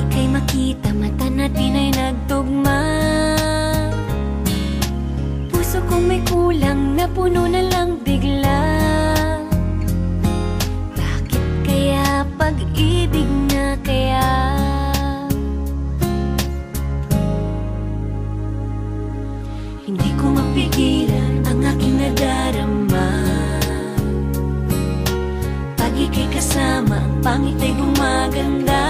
ika'y makita, mata natin ay nagtugma. Puso kong may kulang, napuno na lang bigla. Bakit kaya pag-ibig na kaya? Hindi ko mapigilan ang aking nadarama. Pag ika'y kasama, ang pangit ay gumaganda.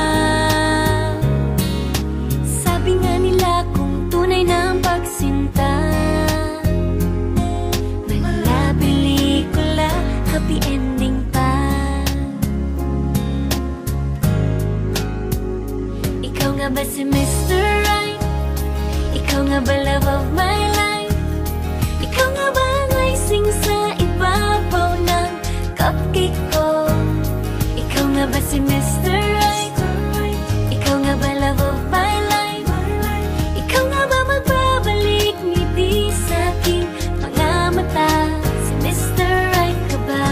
Sabi nga nila kung tunay na ang pagsinta, wala pelikula, happy ending pa. Ikaw nga ba si Mr. Right? Ikaw nga ba love of my life? Ikaw nga ba ang icing sa ibabaw ng cupcake ko? Ikaw nga ba si Mr. Right? Ikaw nga ba love of my life? Ikaw nga ba magbabalik ngiti sa aking mga mata? Si Mr. Right ka ba?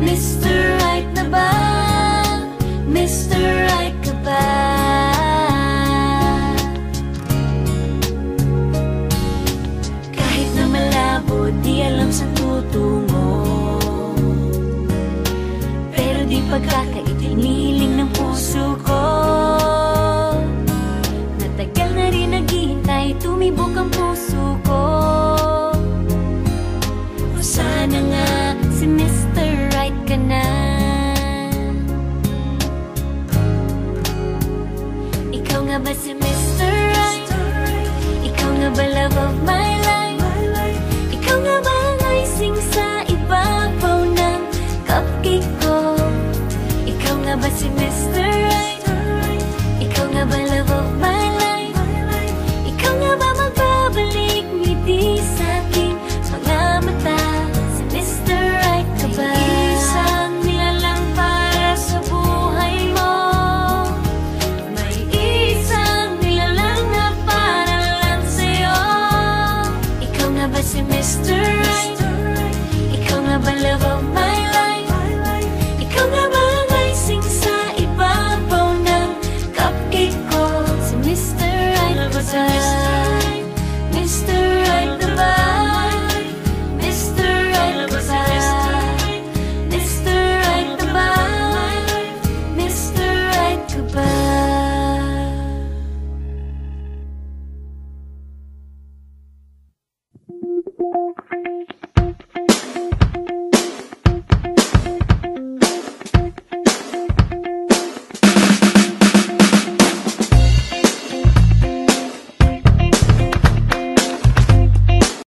Mr. Right na ba? Mr. Right ka ba? Kahit na malabo, di alam sa tutungo, pero di pagkakaitiniling ng puso ko. Natagal na rin naghihintay, tumibok ang puso ko. O sana nga si Mr. Right ka na. Ikaw nga ba si Mr. Right? Ikaw nga ba love of my life? Ikaw nga ba ang icing sa ibabaw ng cupcake ko? Ikaw nga ba si Mr. Right? Ikaw nga ba love of my life? Ikaw nga ba magbabalik ngiti sa aking mga mata? Si Mr. Right ka ba? May isang nilalang para sa buhay mo. May isang nilalang na para lang sa'yo. Ikaw nga ba si Mr. Right? Ikaw nga ba love of my life? Ikaw nga ba ang icing sa ibabaw ng cupcake ko? Si Mr. Right na ba? Mr. Right na ba? Mr. Right na ba? Mr. Right na ba? Mr. Right ka ba?